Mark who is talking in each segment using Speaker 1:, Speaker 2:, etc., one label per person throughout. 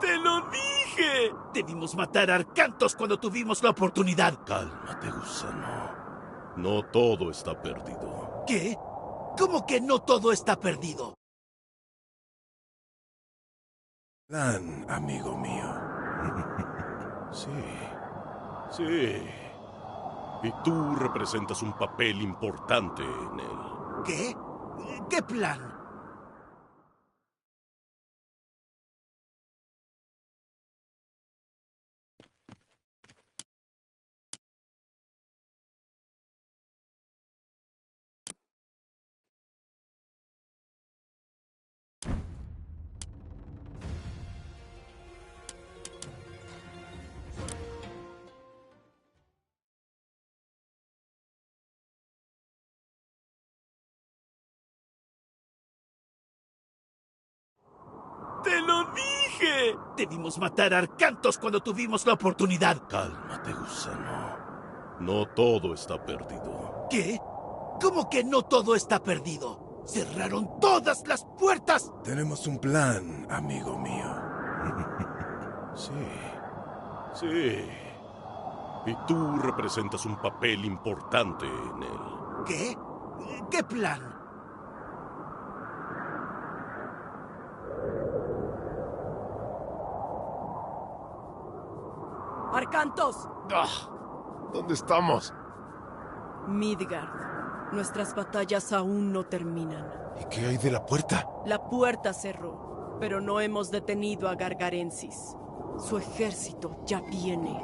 Speaker 1: ¡Te lo dije! Debimos matar a Arcantos cuando tuvimos la oportunidad.
Speaker 2: Cálmate, gusano. No todo está perdido.
Speaker 1: ¿Qué? ¿Cómo que no todo está perdido?
Speaker 2: Plan, amigo mío. Sí. Sí. Y tú representas un papel importante en él.
Speaker 1: ¿Qué? ¿Qué plan? ¡Te lo dije! Debimos matar a Arcantos cuando tuvimos la oportunidad.
Speaker 2: Cálmate, gusano. No todo está perdido.
Speaker 1: ¿Qué? ¿Cómo que no todo está perdido? ¡Cerraron todas las puertas!
Speaker 2: Tenemos un plan, amigo mío. Sí. Sí. Y tú representas un papel importante en él.
Speaker 1: ¿Qué? ¿Qué plan?
Speaker 3: ¡Arcantos!
Speaker 2: ¿Dónde estamos?
Speaker 3: Midgard. Nuestras batallas aún no terminan.
Speaker 2: ¿Y qué hay de la puerta?
Speaker 3: La puerta cerró, pero no hemos detenido a Gargarensis. Su ejército ya viene.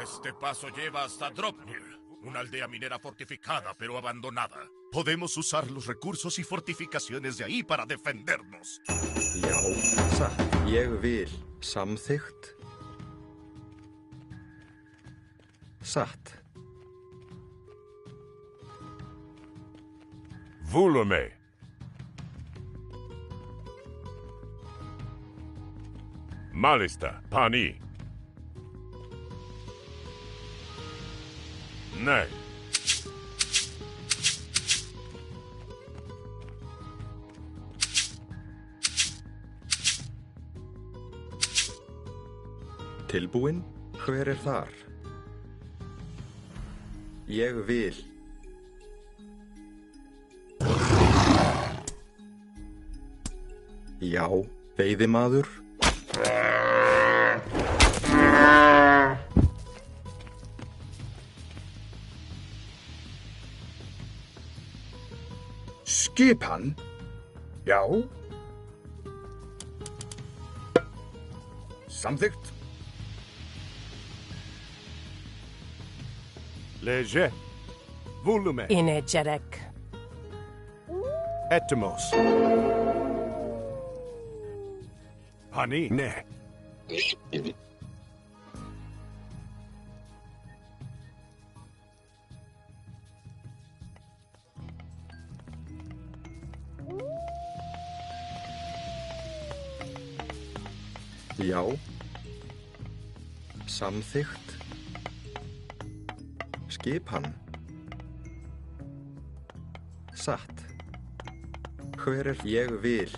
Speaker 4: Este paso lleva hasta Dropnir, una aldea minera fortificada pero abandonada. Podemos usar los recursos y fortificaciones de ahí para defendernos.
Speaker 5: Já, satt. Ég vil. Samþykkt. Satt.
Speaker 6: Vulume. Malista, pani. Nej.
Speaker 5: Tilbúin? Hver þar? Ég vil. Já, veiðimaður.
Speaker 7: Skipan? Já. Samþykkt.
Speaker 6: Leje. Volume.
Speaker 8: Energetic.
Speaker 6: Etymos. Pani. Ne.
Speaker 5: Já. Samþykkt. Skipan. Satt. Hver ég vil?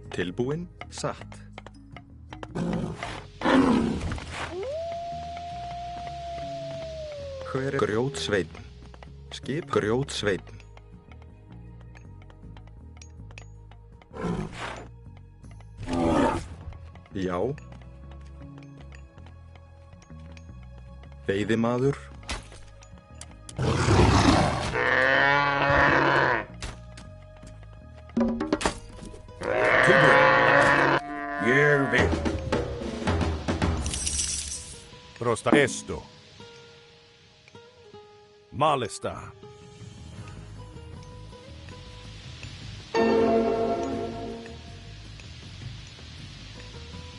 Speaker 5: Tilbúin? Satt. Hver grjótsveinn? Skip grjótsveinn. Já. Veiðimaður.
Speaker 7: Ég vil.
Speaker 6: Prosta esto. Malista.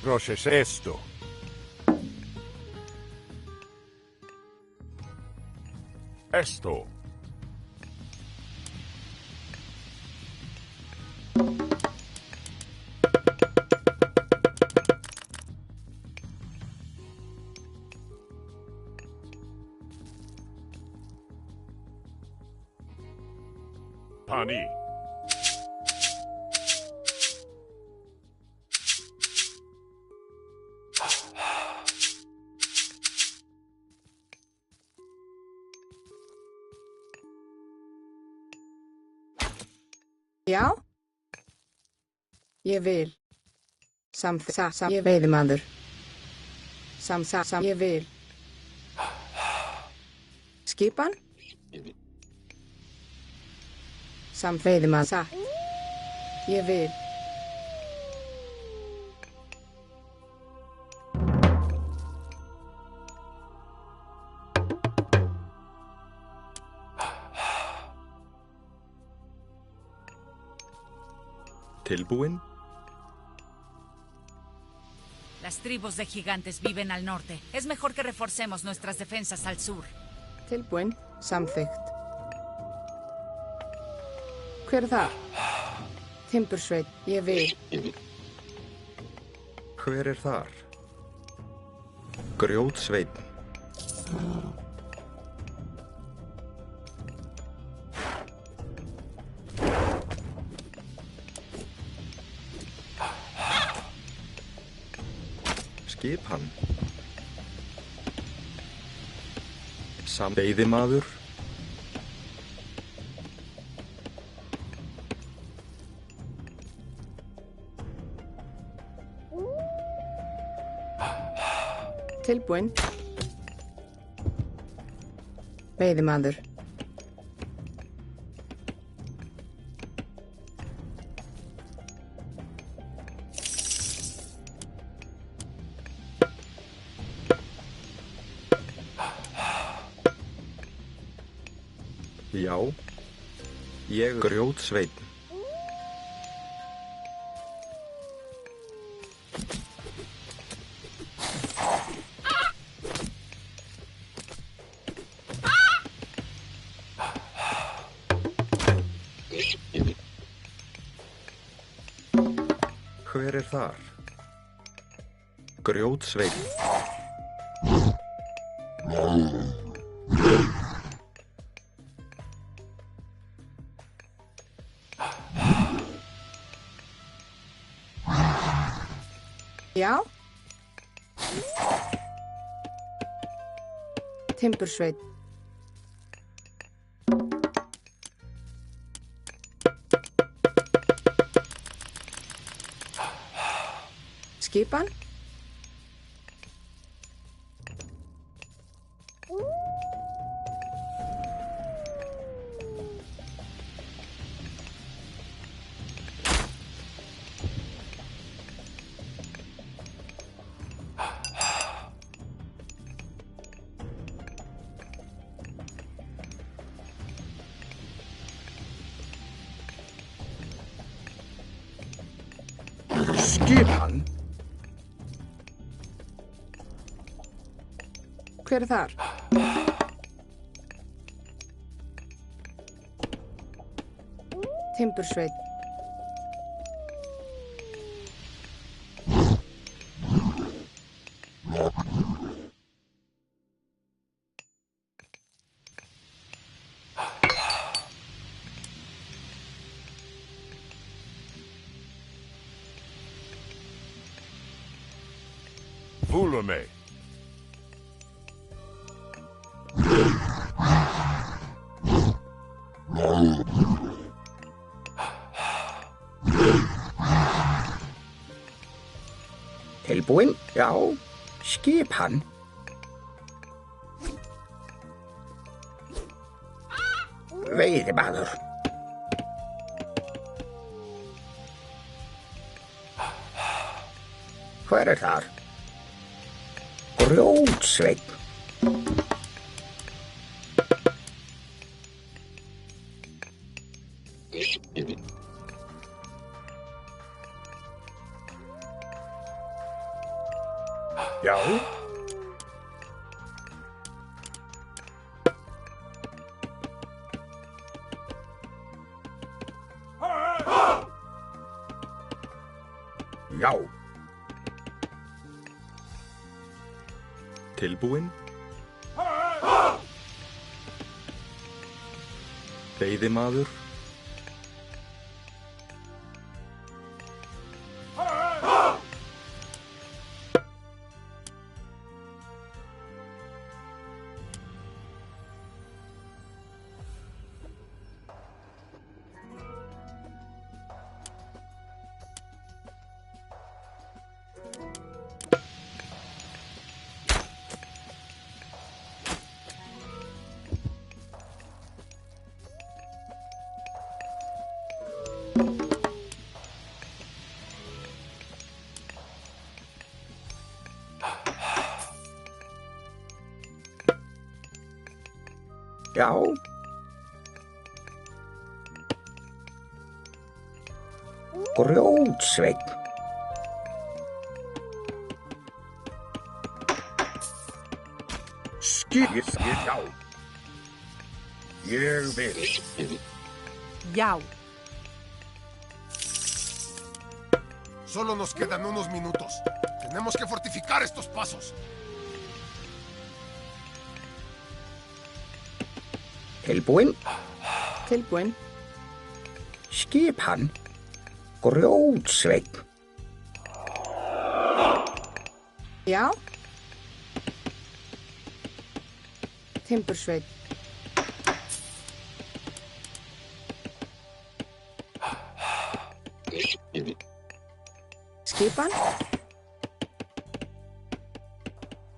Speaker 6: Roches esto. Esto. Pani.
Speaker 8: Já. Ég vil. Ég veiðimaður. Ég vil. Skipan? Veiðimaður. Satt. Ég vil.
Speaker 5: Tilbúin.
Speaker 9: Las tribus de gigantes viven al norte. Es mejor que reforcemos nuestras defensas al sur.
Speaker 8: Tilbúin. Samþykkt. Hver þar? Timbursveit. Ég vil.
Speaker 5: Hver þar? Grjótsveinn. Skipan. Veiðimaður.
Speaker 8: Tilbúin. Veiðimaður.
Speaker 5: Já. Ég grjótsveinn. Hver þar? Grjótsveinn.
Speaker 8: Já. Timbursveit. Skipan?
Speaker 7: Skipan?
Speaker 8: Hver þar? Timbursveit.
Speaker 6: Vulume.
Speaker 7: Tilbúin? Já. Skipan? Veiðimaður. Hver þar? Grjótsveinn. Já. Já.
Speaker 5: Tilbúin. Veiðimaður.
Speaker 7: Já. Grjótsveinn. Já. Ég vil.
Speaker 3: Já.
Speaker 4: Solo nos quedan unos minutos. Tenemos que fortificar estos pasos.
Speaker 7: Tilbúin.
Speaker 8: Tilbúin.
Speaker 7: Skipan. Grjótsveinn.
Speaker 8: Já. Timbursveinn. Skipan.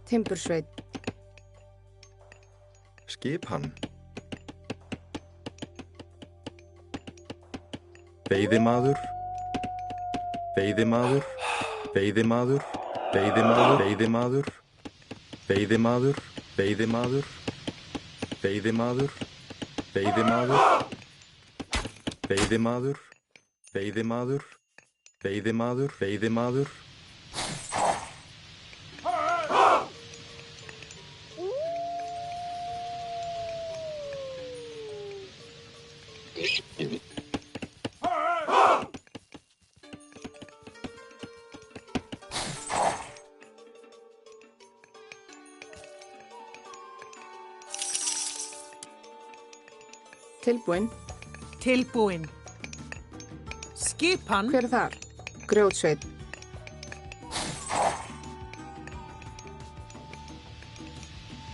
Speaker 8: Timbursveinn.
Speaker 5: Skipan. Veiðimaður. Veiðimaður. Veiðimaður. Veiðimaður. Veiðimaður. Veiðimaður. Veiðimaður. Veiðimaður. Veiðimaður. Veiðimaður. Veiðimaður. Veiðimaður. Veiðimaður.
Speaker 8: Tilbúin.
Speaker 3: Tilbúin. Skipan.
Speaker 8: Hver er þar? Grjótsveinn.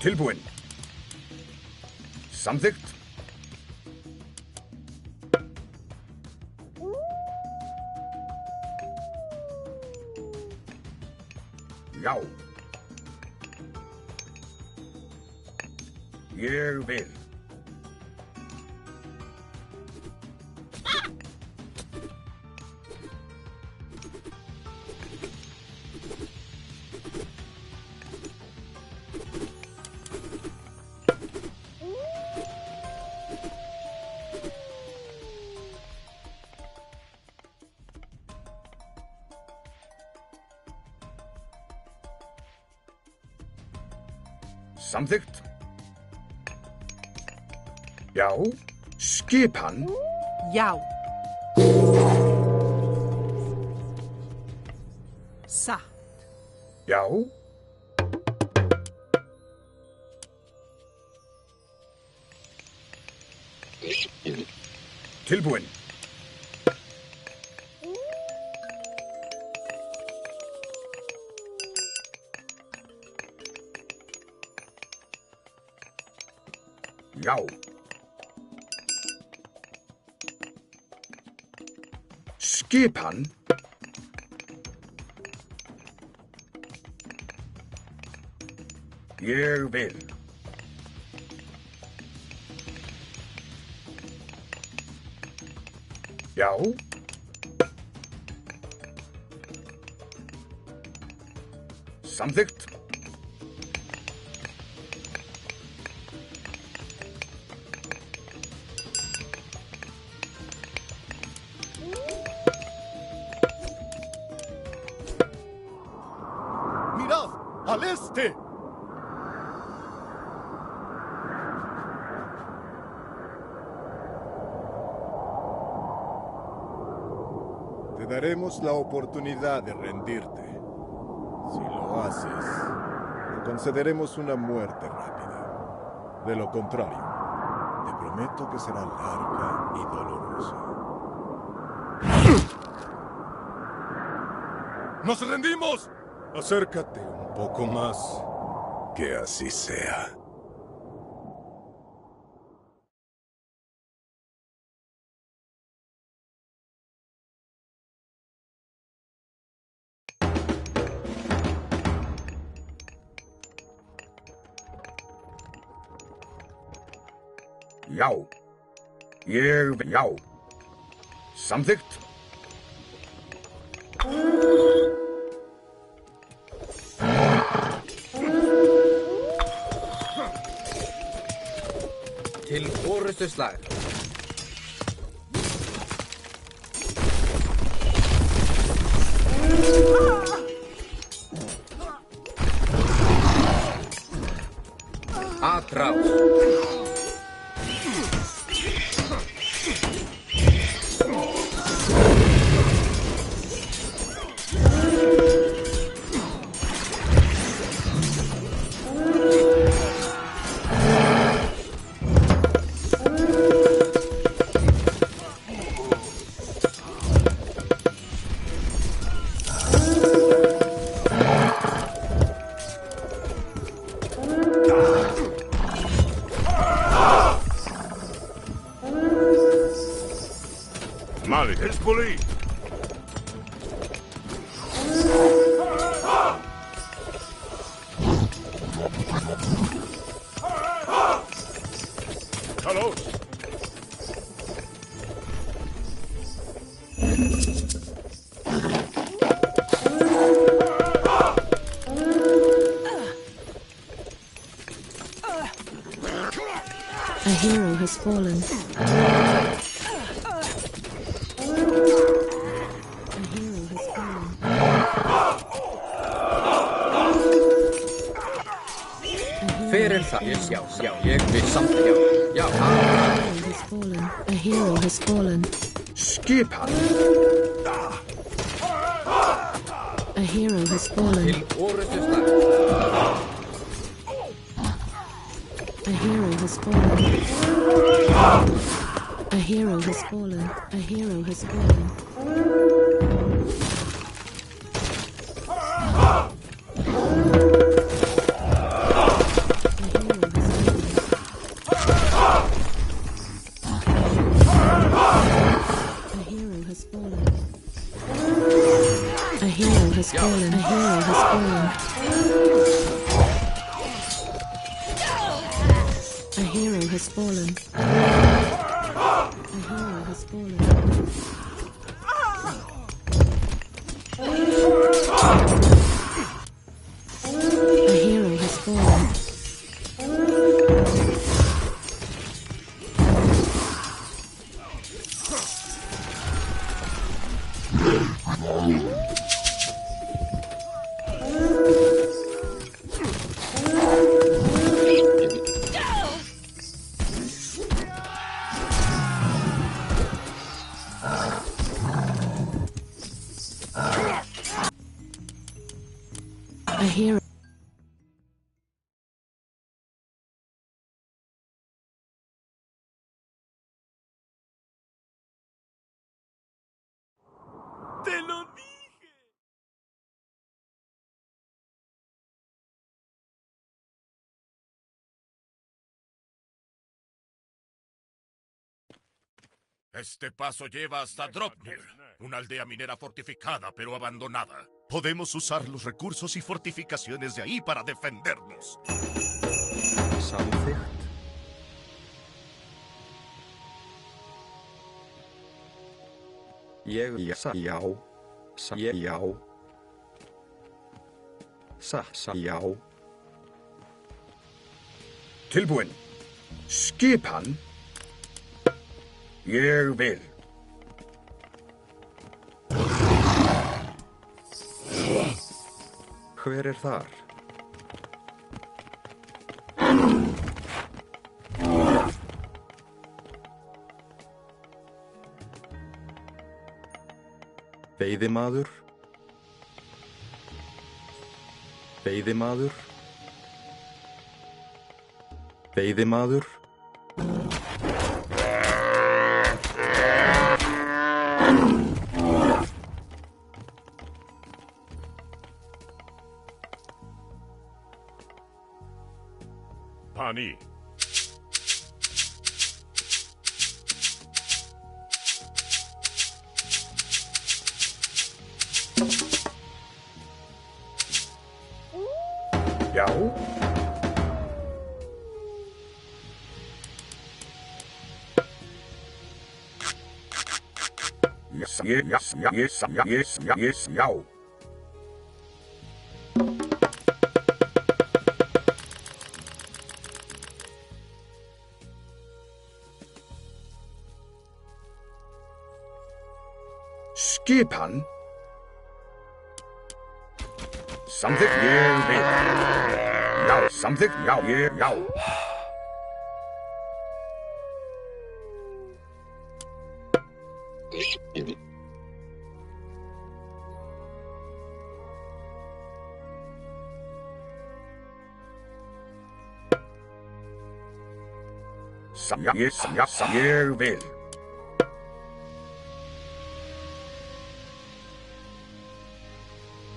Speaker 7: Tilbúin. Samþykkt. Já. Ég vil. Samþykkt. Já. Skipan.
Speaker 3: Já. Satt.
Speaker 7: Já. Tilbúin. Já. Skipan. Ég vil. Já. Samþykkt.
Speaker 4: ¡Mirad! ¡Al este!
Speaker 6: Te daremos la oportunidad de rendirte. Si lo haces, te concederemos una muerte rápida. De lo contrario, te prometo que será larga y dolorosa.
Speaker 4: ¡Nos rendimos!
Speaker 6: Acércate un poco más. Que así sea.
Speaker 7: Já. Ég vil. Já. Samþykkt.
Speaker 10: Til orustuslag. Atrás.
Speaker 2: Malik, Hezbollah! Hello!
Speaker 11: A hero has fallen.
Speaker 10: Fyrir það. Já, ég vil samt, já.
Speaker 11: A hero has fallen.
Speaker 7: Skipan.
Speaker 11: A hero has fallen.
Speaker 10: Til orustuslag.
Speaker 11: A hero has fallen. A hero has fallen. A hero has fallen. A hero has fallen. A hero has fallen. A hero has fallen. A hero has fallen. A hero has fallen. A hero.
Speaker 1: ¡Te lo dije!
Speaker 4: Este paso lleva hasta Dropnir, una aldea minera fortificada pero abandonada. Podemos usar los recursos y fortificaciones de ahí para defendernos.
Speaker 5: Samþykkt. Já. Já.
Speaker 7: Tilbúin. Skipan. Ég vil.
Speaker 5: Hver þar? Veiðimaður. Veiðimaður. Veiðimaður.
Speaker 2: Pani.
Speaker 7: Já. já. Skipan. Samþykkt, ég vil. Já, samþykkt, já. Ég vil.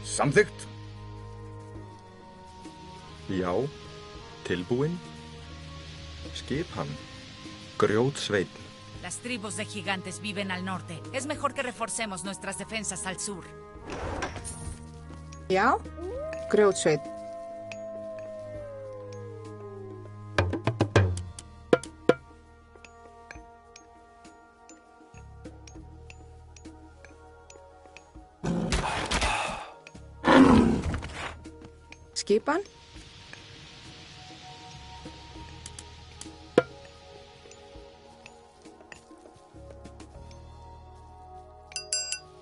Speaker 7: Samþykkt.
Speaker 5: Já. Tilbúin. Skipan. Grjótsveinn.
Speaker 9: Las tribus de gigantes viven al norte. Es mejor que reforcemos nuestras defensas al sur.
Speaker 8: Já. Grjótsveinn. Skipan.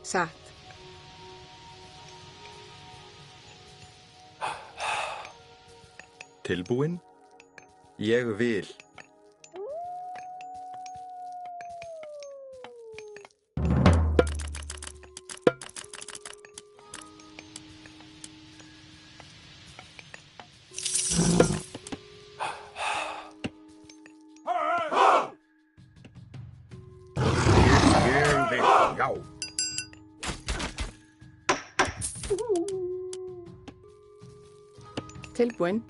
Speaker 8: Satt.
Speaker 5: Tilbúin. Ég vil.
Speaker 7: Já.
Speaker 8: Tilbúin.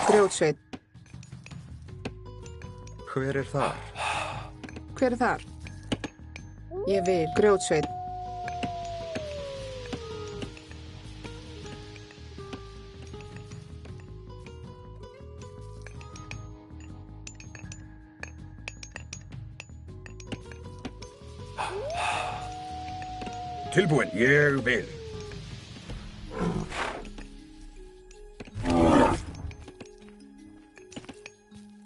Speaker 8: Grjótsveinn.
Speaker 5: Hver þar?
Speaker 8: Hver þar? Ég vil. Grjótsveinn.
Speaker 7: Tilbúin, ég vil.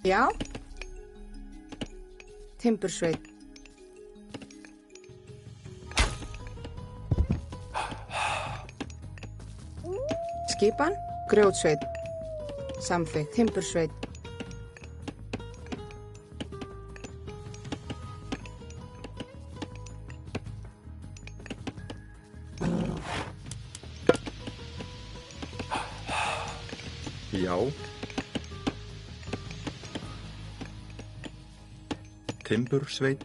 Speaker 8: Já. Timbursveinn. Skipan. Grjótsveinn. Samþykkt. Timbursveinn.
Speaker 5: Já. Timbursveinn.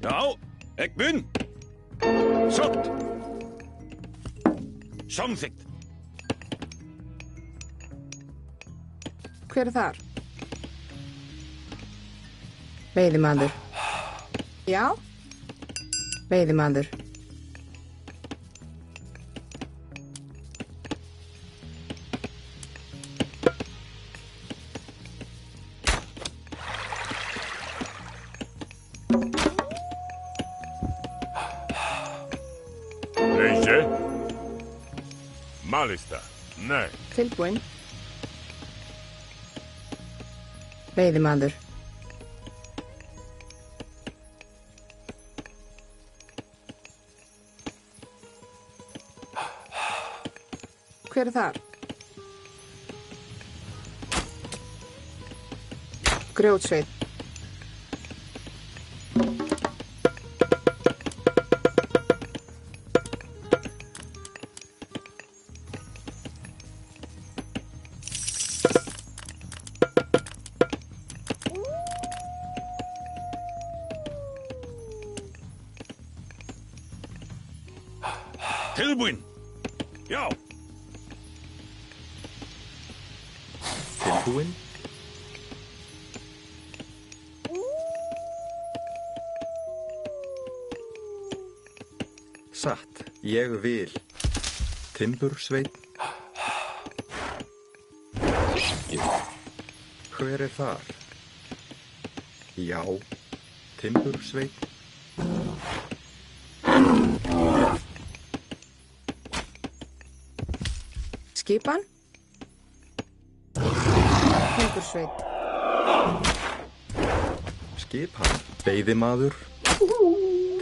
Speaker 7: Já, ek bin. Sott. Samþykkt.
Speaker 8: Hver þar? Veiðimaður. Já. Veiðimaður.
Speaker 12: Lejse? Malista. Nej.
Speaker 8: Tilbúin. Veiðimaður. Hver þar? Grjótsveinn.
Speaker 7: Tilbúin. Já.
Speaker 5: Tilbúin. Satt. Ég vil. Timbursveinn. Hver er þar? Já. Timbursveinn.
Speaker 8: Skipan? Timbursveit.
Speaker 5: Skipan. Veiðimaður.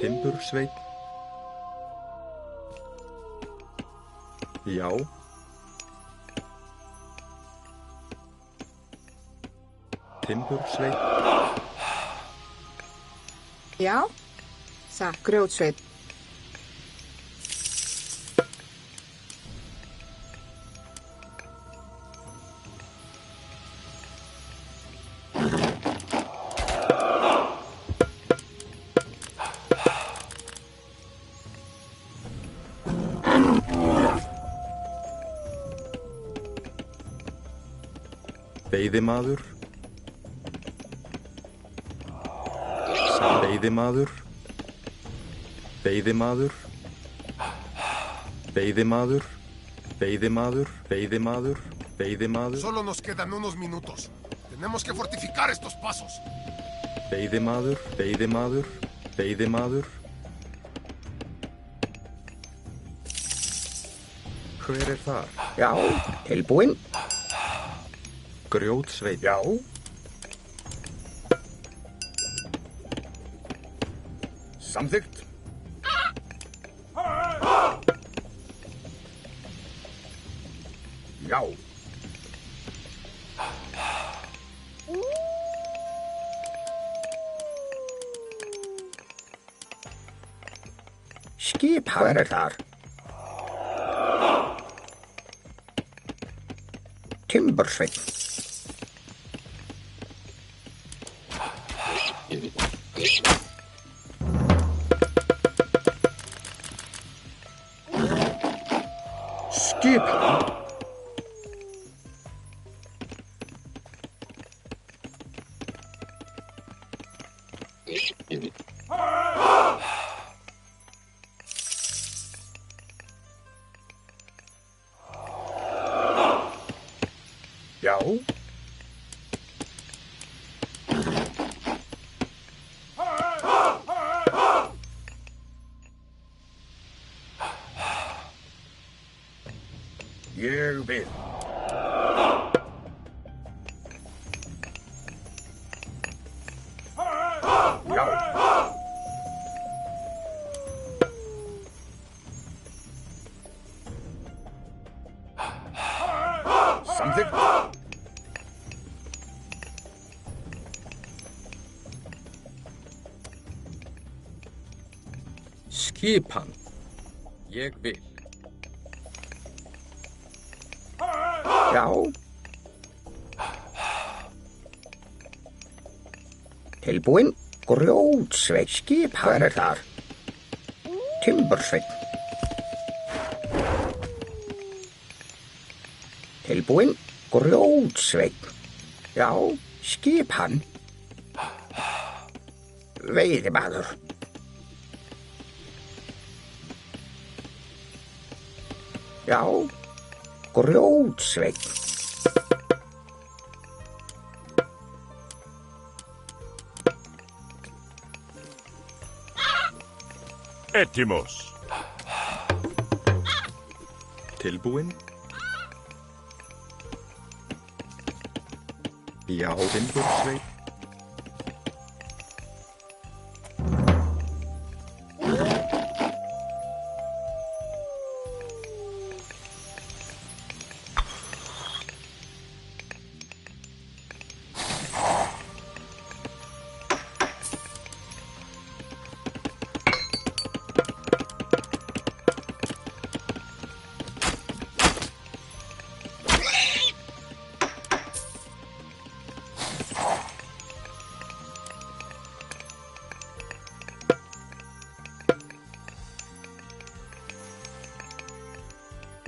Speaker 5: Timbursveinn. Já. Timbursveinn.
Speaker 8: Já. Satt. Grjótsveit.
Speaker 5: Veiðimaður. Veiðimaður. Veiðimaður. Veiðimaður. Veiðimaður. Veiðimaður. Veiðimaður.
Speaker 13: Solo nos quedan unos minutos. Tenemos que fortificar estos pasos.
Speaker 5: Veiðimaður. Veiðimaður. Veiðimaður. Hver er þar?
Speaker 10: Já, tilbúinn.
Speaker 5: Grjótsveinn.
Speaker 10: Já. Samþykkt. Já. Skipan. Hver er þar? Timbursveinn. Skipan. Já. Ég vil. Já. Samþykkt. Skipan. Ég vil. Já. Tilbúinn. Grjótsveinn. Skipan. Hver er þar? Timbursveinn. Tilbúinn. Grjótsveinn. Já. Skipan. Veiðimaður. Já. Grjótsveinn.
Speaker 12: Etimos.
Speaker 5: Tilbúinn. Já, Timbursveinn.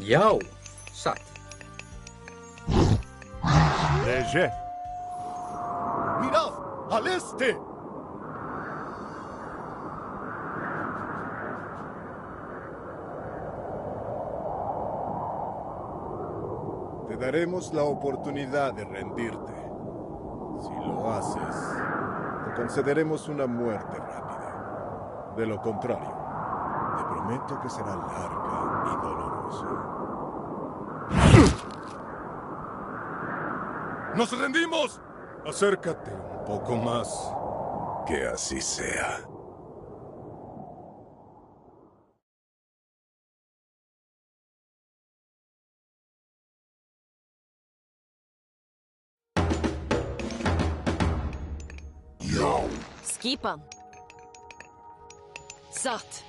Speaker 10: Já, satt.
Speaker 12: Léger.
Speaker 13: Mirad, al este.
Speaker 6: Te daremos la oportunidad de rendirte. Si lo haces, te concederemos una muerte rápida. De lo contrario, te prometo que será larga y dolorosa.
Speaker 13: ¡Nos rendimos!
Speaker 6: Acércate un poco más.
Speaker 13: Que así sea.
Speaker 3: Skipan. Satt.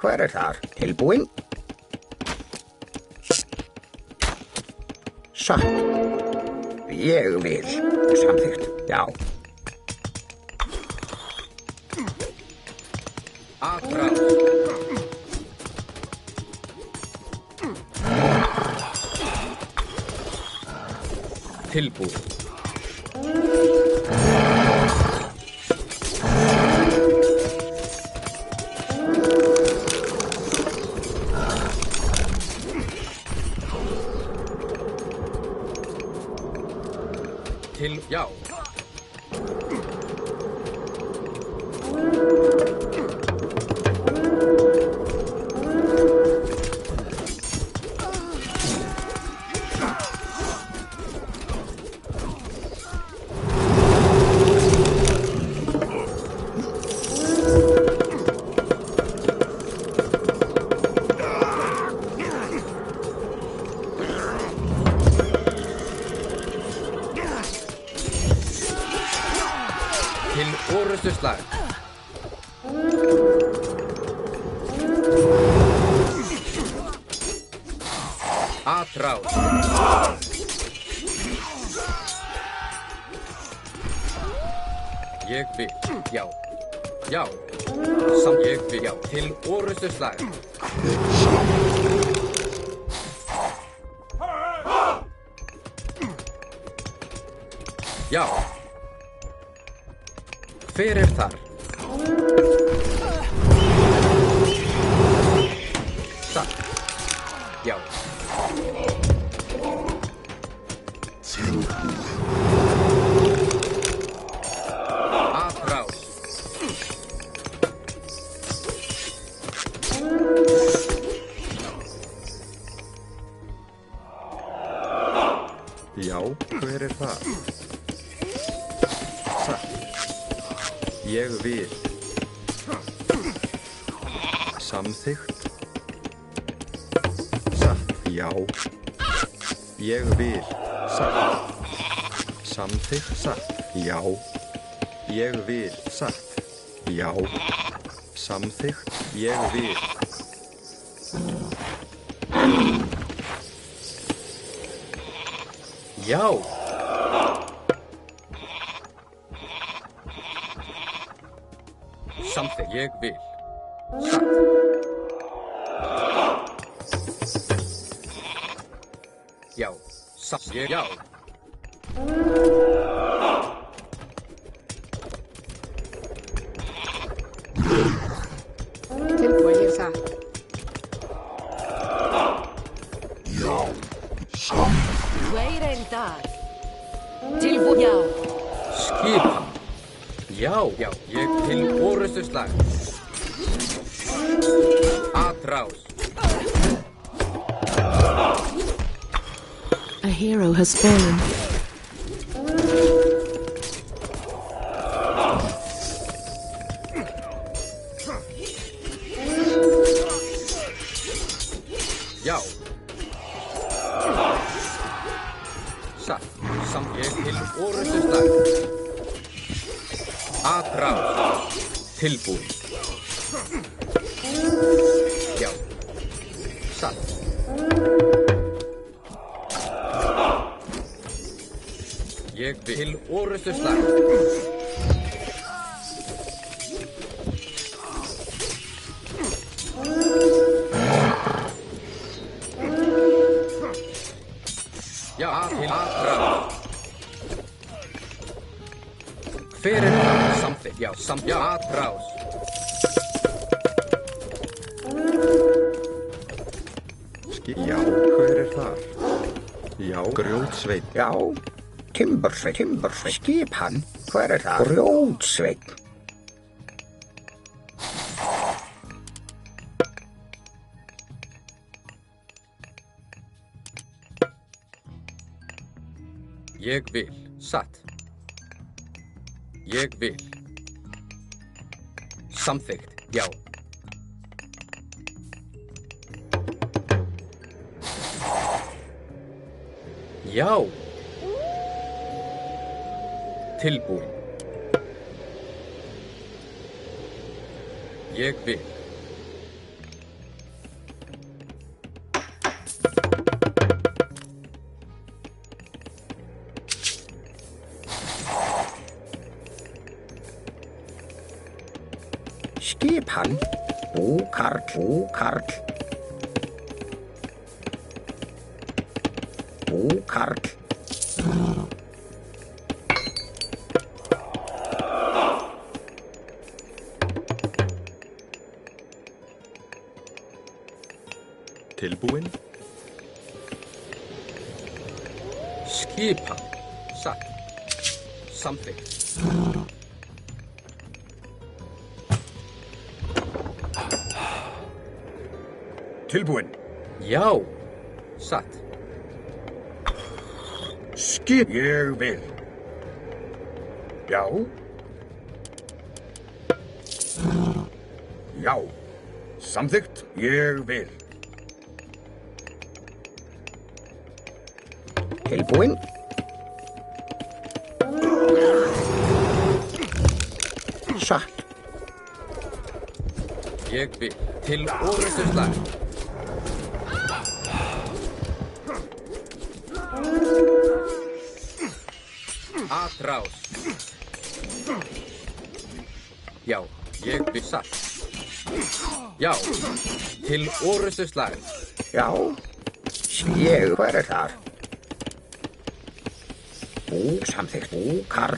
Speaker 10: Hver þar? Tilbúin? Satt. Ég vil. Samþykkt. Já. Atrás. Tilbúin. Já. Orrustuslag. Atrás. Ég vil. Já. Já. Samt ég vil. Já. Til orrustuslag. Já. Hver þar? Satt. Já. Atrás.
Speaker 5: Já, hver það? Satt. Ég vil. Samþykkt. Satt. Já. Ég vil. Satt. Samþykkt. Satt. Já. Ég vil. Satt. Já. Samþykkt. Ég vil.
Speaker 10: Já. Samþykkt. Ég vil. Satt. Já. Satt. Ég. Já.
Speaker 8: Tilbúin, ég satt.
Speaker 13: Já. Samt.
Speaker 3: Hver þar? Tilbúin. Já.
Speaker 10: Skipan. Já. Já. Ég til orrustuslag. Atrás.
Speaker 11: A hero has fallen.
Speaker 10: Já. Satt. Samt ég til orrustuslag. Atrás. Tilbúin. Já. Satt. Ég vil til orrustuslag. Já, til atrás. Hver er það? Samþykkt. Já, samþykkt. Atrás.
Speaker 5: Já, hver er þar? Já, Grjótsveinn.
Speaker 14: Já, Timbursveinn. Skip hann. Hver er það? Grjótsveinn.
Speaker 10: Ég vil. Satt. Ég vil. Samþykkt. Já. Já. Tilbúin. Ég vil.
Speaker 14: Skip hann. Búkarl.
Speaker 5: Tilbúin.
Speaker 10: Skipan. Satt. Samþykkt.
Speaker 7: Tilbúin.
Speaker 10: Já. Satt.
Speaker 7: Skip. Ég vil. Já. Já. Samþykkt. Ég vil.
Speaker 14: Tilbúin. Satt.
Speaker 10: Ég vil. Til orrustuslag. Atrás. Já, ég vil. Satt. Já. Til orrustuslag.
Speaker 14: Já. Ég, hver er þar? Samþykkt. Búkarl.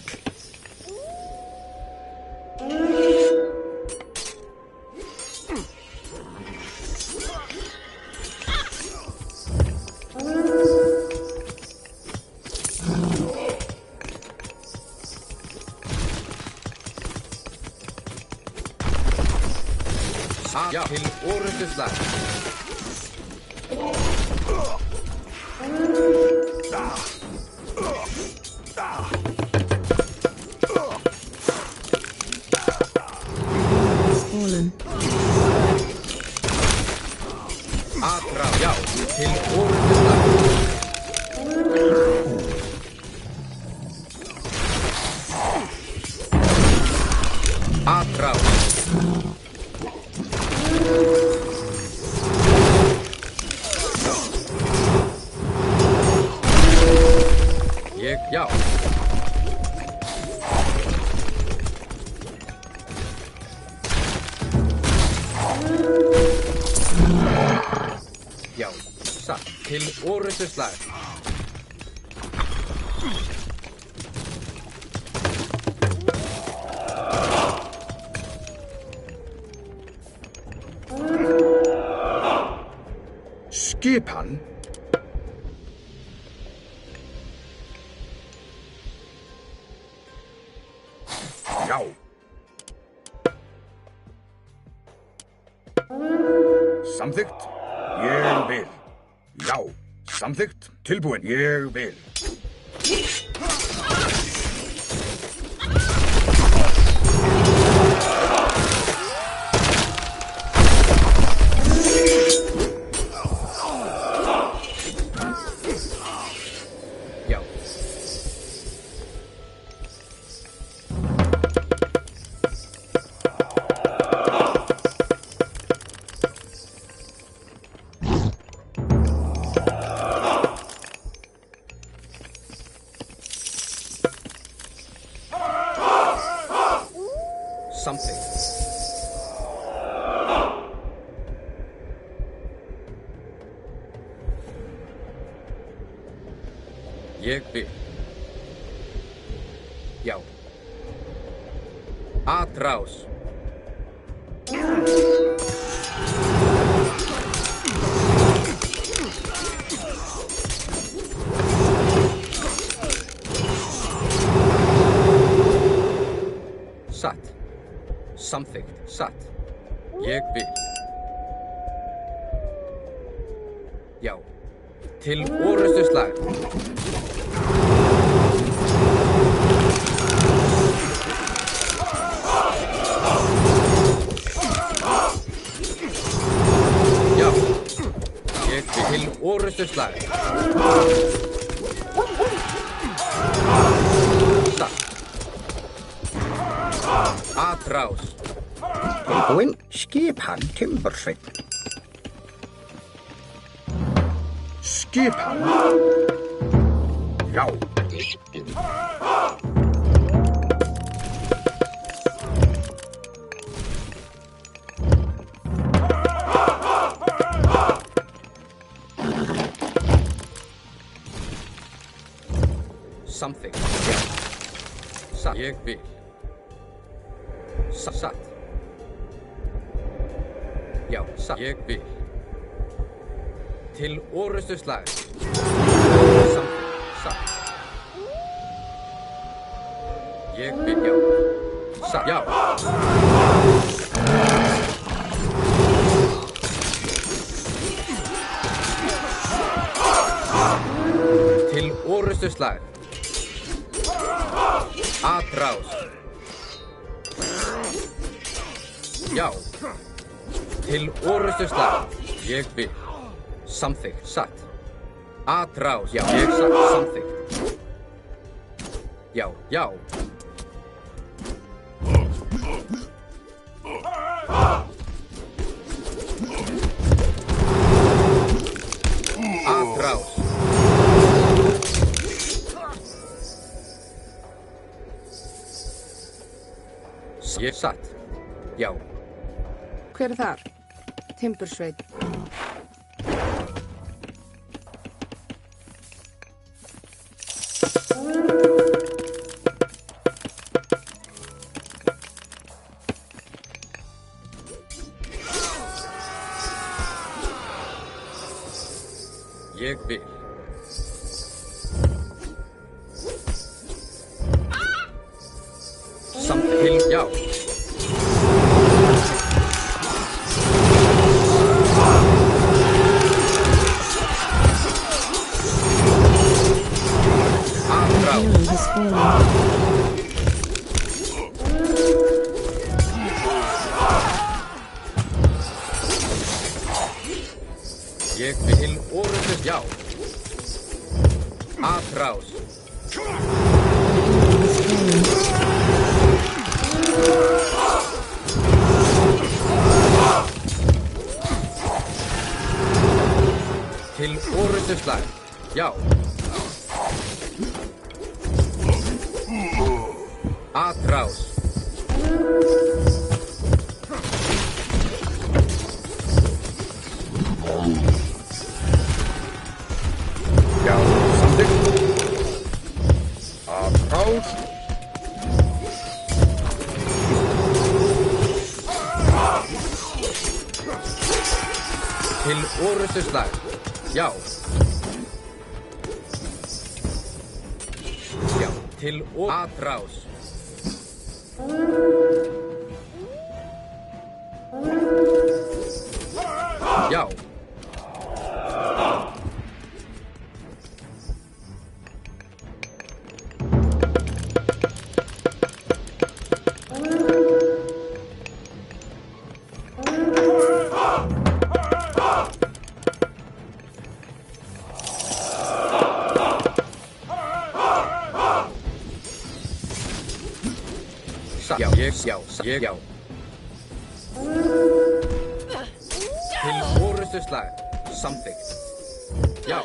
Speaker 10: Já, til orrustuslag.
Speaker 11: Fallen.
Speaker 10: Atrás. Já, til orrustuslag. Atrás. Já. Já, satt. Til orrustuslag.
Speaker 7: Skip hann. Já. Samþykkt. Ég vil. Já. Samþykkt. Tilbúin. Ég vil.
Speaker 10: Já. Something. Ég vil. Já. Atraus. Satt. Samþykkt. Satt. Ég vil. Já. Til orrustuslag. Já. Ég vil til orrustuslag. Satt. Atraus.
Speaker 14: Tilbúinn, skipan, timbursveinn.
Speaker 7: Skipan. Já.
Speaker 10: Samþykkt. Já. Satt. Ég vil. Satt. Já, satt. Ég vil. Til orrustuslag. Samþykkt. Satt. Ég vil. Já. Satt. Já. Til orrustuslag. Atraus. Já. Til orrustuslag. Ég vil. Samþykkt. Satt. Atraus. Já. Ég satt. Samþykkt. Já. Já. Atraus. Ég satt. Já.
Speaker 8: Hver er þar? Timbursveinn.
Speaker 10: Ég vil. Samþykkt. Já.
Speaker 11: Hero has fallen.
Speaker 10: Ég vil orrustust. Já. Atraus. Til orrustuslag. Já. Atraus.
Speaker 7: Já, samþykkt. Atraus.
Speaker 10: Til orrustuslag. Já. Já. Til atraus. Já. Já, ég já. Til orrustuslag. Samþykkt. Já.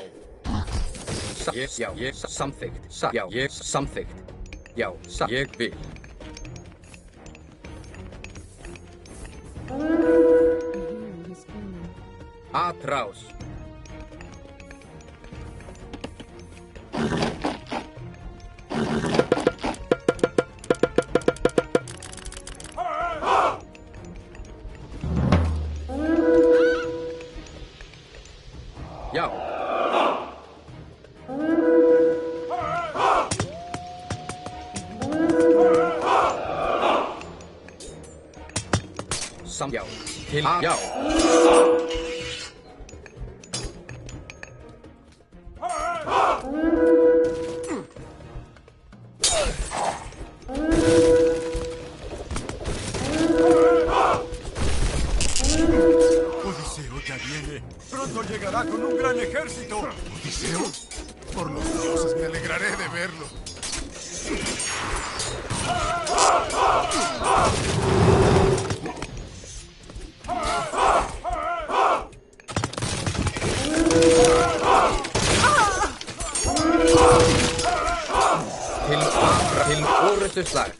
Speaker 10: Ég samþykkt. Já, ég samþykkt. Já, ég vil. Atraus. samt, já, til, já.
Speaker 15: Odiseo ya viene. Pronto llegará con un gran ejército.
Speaker 13: ¿Odiseo? Por los dioses, me alegraré de verlo.
Speaker 10: Til orustuslag.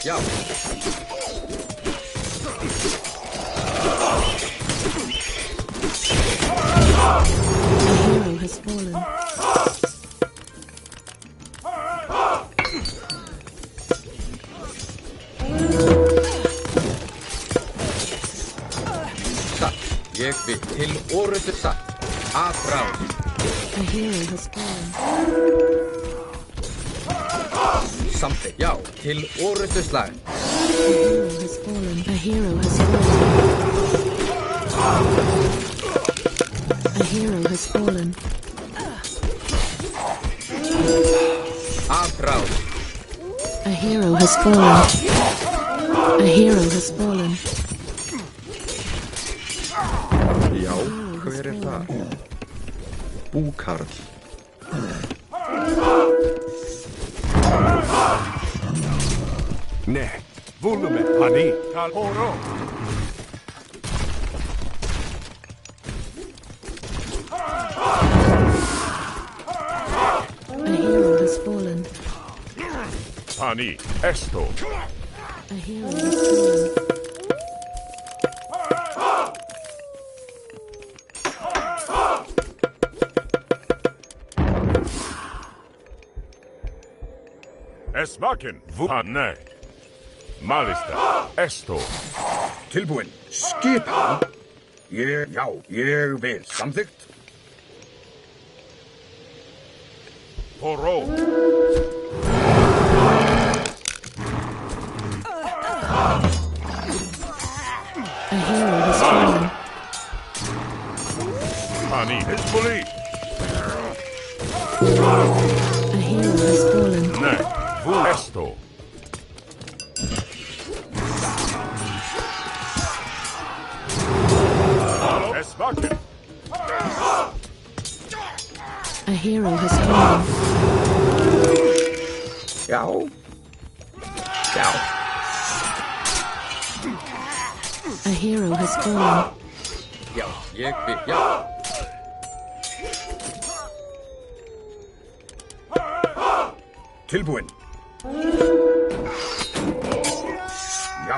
Speaker 10: Já.
Speaker 11: A hero has fallen.
Speaker 10: Satt. Ég vil til orustu satt. Að ráð.
Speaker 11: A hero has fallen.
Speaker 10: Samþykkt. Já. Til orustu slag.
Speaker 11: A hero has fallen. A hero has fallen. A hero has fallen.
Speaker 10: Að ráð.
Speaker 11: A hero has fallen. A hero has fallen.
Speaker 5: Já, hver þar? Búkarl.
Speaker 12: Ne, volume, pani, tal oro.
Speaker 11: A hero has fallen.
Speaker 12: Pani, esto.
Speaker 11: A hero has fallen.
Speaker 12: Esvaken, vuhanne. Malista, esto.
Speaker 14: Tilbúin. Skipan. Ég vil. Samþykkt.
Speaker 12: Poro.
Speaker 11: A hero has fallen.
Speaker 12: Pani, Hezbollah.
Speaker 11: A hero has fallen.
Speaker 12: Ne, vu esto. Esvaken.
Speaker 11: A hero has fallen.
Speaker 14: Já. Já.
Speaker 11: A hero has fallen.
Speaker 10: Já. Ég vil, já.
Speaker 14: Tilbúin. Já.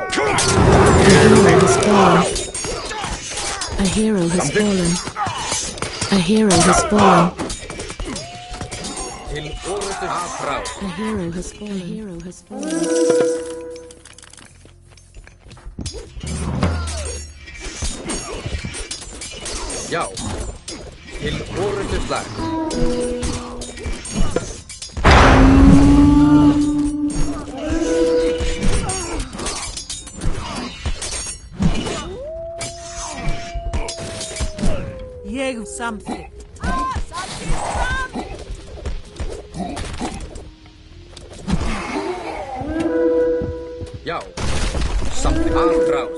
Speaker 11: A hero has fallen. A hero has fallen.
Speaker 10: Til orustu að ráð.
Speaker 11: A hero has fallen. A hero has fallen.
Speaker 10: Já. Til orustu slag.
Speaker 3: Ég samþykkt.
Speaker 10: Já. Samþykkt. Að ráð.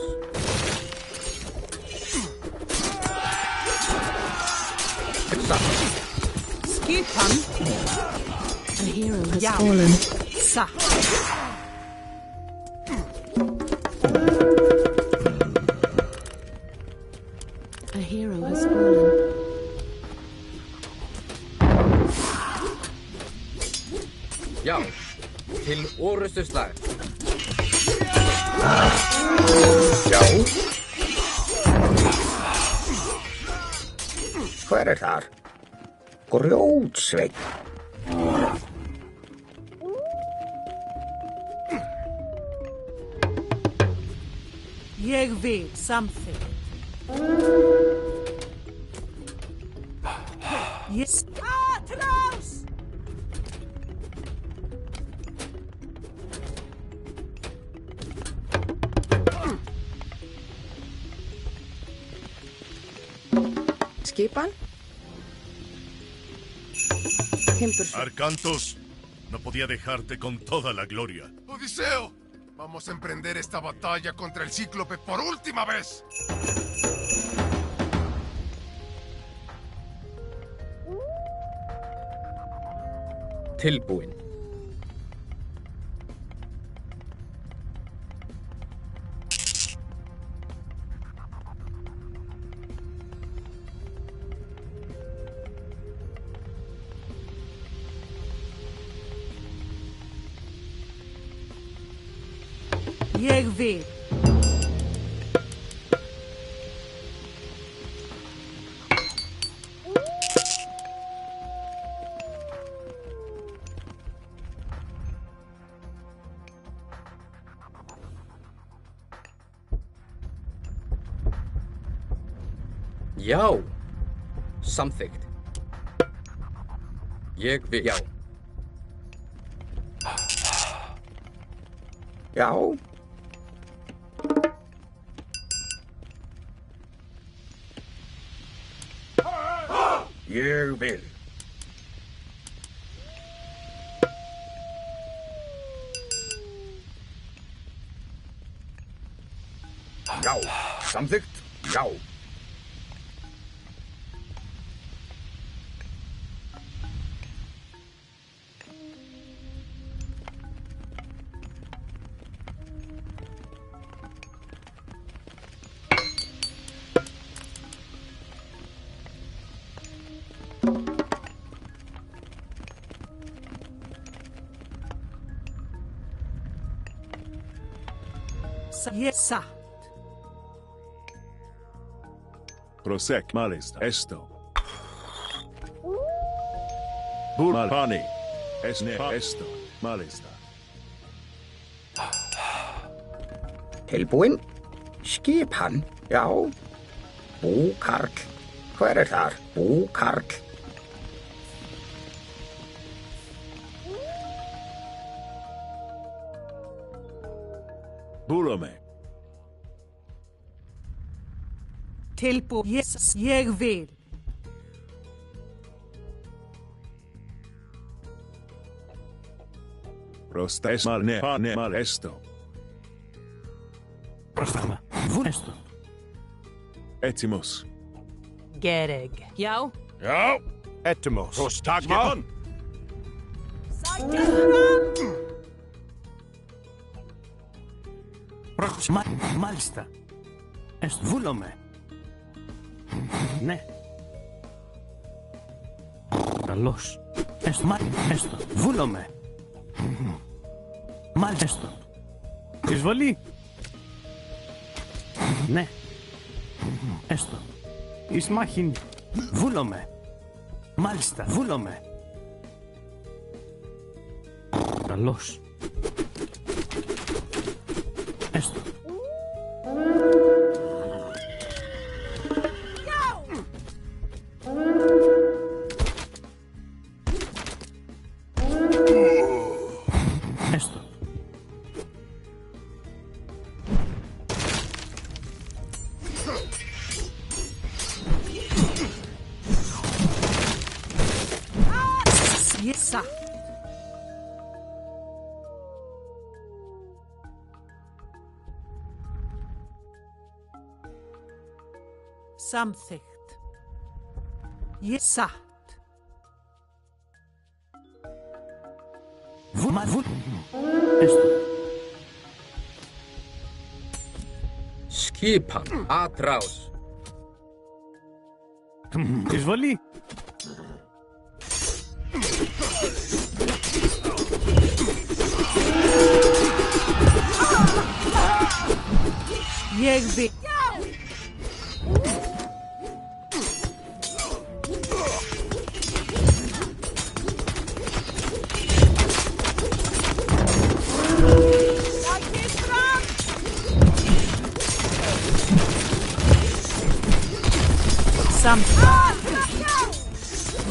Speaker 3: Skipan.
Speaker 11: A hero has
Speaker 3: Já.
Speaker 11: fallen.
Speaker 3: Satt.
Speaker 11: A hero has fallen.
Speaker 10: Já. Til orustu slag.
Speaker 14: Já. Hver þar? Grjótsveinn.
Speaker 3: Ég vil samþykkt.
Speaker 11: Yes.
Speaker 3: Atreus!
Speaker 8: Skipan. Timbersword.
Speaker 4: Arcantos, no podía dejarte con toda la gloria.
Speaker 13: ¡Odiseo! Vamos a emprender esta batalla contra el Cíclope por última vez.
Speaker 10: Tilbúin.
Speaker 11: Ég vil.
Speaker 10: Já. Samþykkt. Ég vil. Já.
Speaker 14: Já. Ég vil. Já. Samþykkt. Já.
Speaker 11: Yes.
Speaker 16: Prosek malista esto. Bulmalpani. Esne esto. Malista.
Speaker 14: Tilbúin. Skipan. Já. Búkarl. Hver þar? Búkarl.
Speaker 16: Bulome.
Speaker 11: Tilbúin. Yes. Ég vil.
Speaker 16: Prostes mal ne mal esto.
Speaker 17: Prostama. Esto.
Speaker 16: Etimus.
Speaker 3: Gereg. Já.
Speaker 12: Já. Etimos. Prostagma.
Speaker 17: Malsta. Est vulome. Ναι. Καλώς. Έστω. Βούλομαι. Μάλιστο. Εισβολή. Ναι. Έστω. Εις μάχην. Βούλομαι. Μάλιστα. Βούλομαι. Καλώς. Έστω. Έστω.
Speaker 11: Yes. Samþykkt. Ég satt.
Speaker 17: Έστω.
Speaker 10: Skipan. Atreus.
Speaker 17: Εισβολή.
Speaker 11: Ég vil.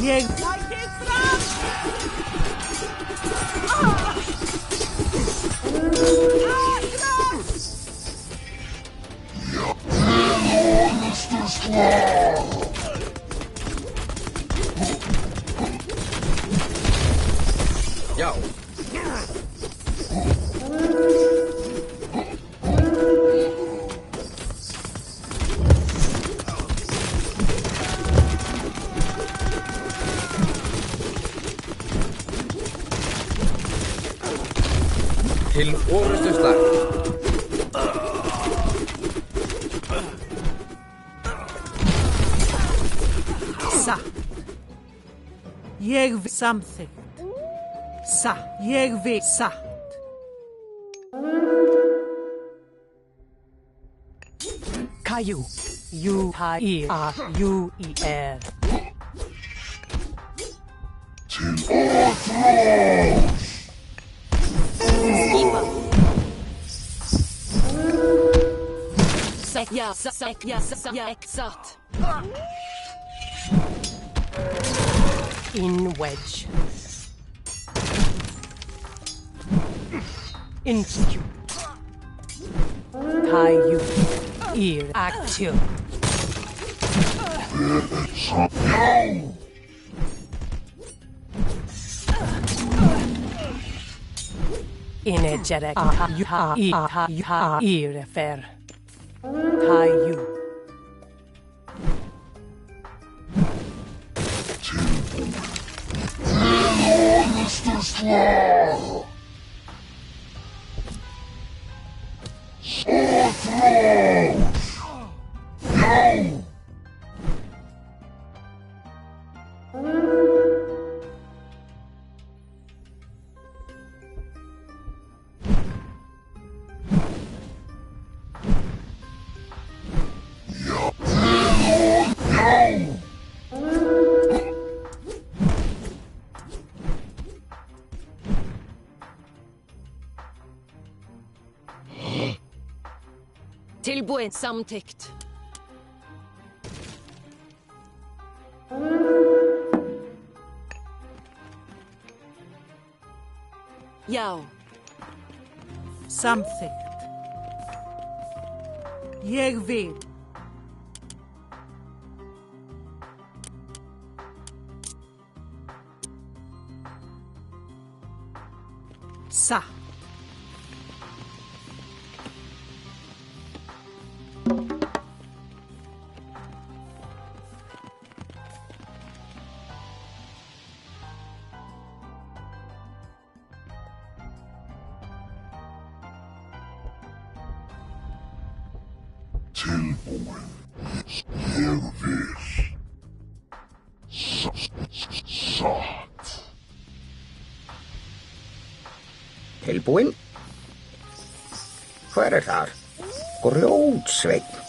Speaker 18: Ég...
Speaker 10: Já. Til orustu slag.
Speaker 18: Ég vil samþykkt. Satt. Ég vil satt. Kaju. U-H-I-A-U-I-R.
Speaker 19: Til Atlas!
Speaker 3: Exat.
Speaker 18: In wedge. Institute. Caillou. Ear. Action. Energetic. Ear affair. Caillou.
Speaker 3: Tilbúin samtykt. Já.
Speaker 18: Samþykkt. Ég vil. Satt.
Speaker 19: Tilbúin. Ég vil. Satt.
Speaker 14: Tilbúin. Hver þar? Grjótsveinn.